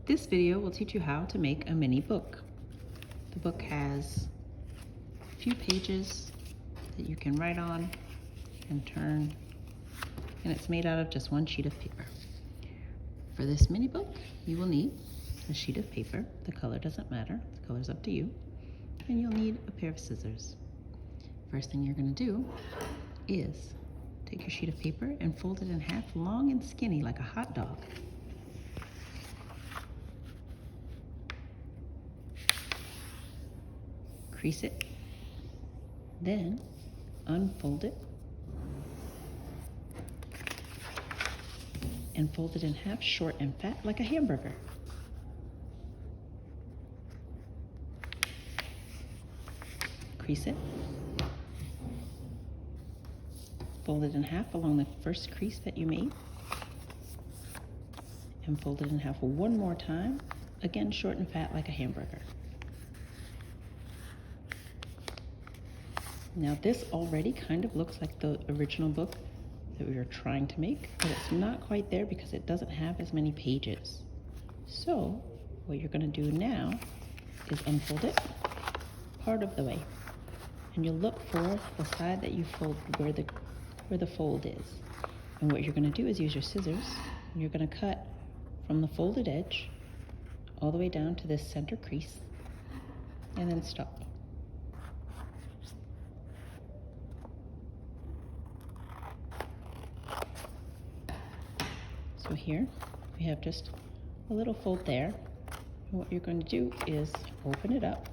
This video will teach you how to make a mini book. The book has a few pages that you can write on and turn, and it's made out of just one sheet of paper. For this mini book, you will need a sheet of paper. The color doesn't matter, the color's up to you. And you'll need a pair of scissors. First thing you're going to do is take your sheet of paper and fold it in half, long and skinny like a hot dog. Crease it, then unfold it and fold it in half, short and fat like a hamburger. Crease it, fold it in half along the first crease that you made, and fold it in half one more time, again short and fat like a hamburger. Now this already kind of looks like the original book that we were trying to make, but it's not quite there because it doesn't have as many pages. So what you're going to do now is unfold it part of the way, and you'll look for the side that you fold where the fold is. And what you're going to do is use your scissors, and you're going to cut from the folded edge all the way down to this center crease, and then stop. So here we have just a little fold there. And what you're going to do is open it up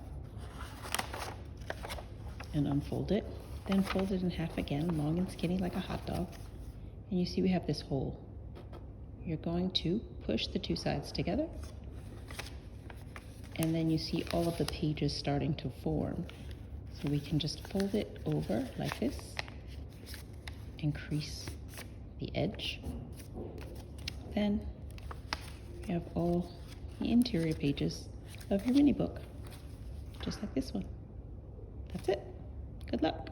and unfold it, then fold it in half again, long and skinny like a hot dog. And you see we have this hole. You're going to push the two sides together, and then you see all of the pages starting to form. So we can just fold it over like this and crease the edge. Then you have all the interior pages of your mini book, just like this one. That's it. Good luck.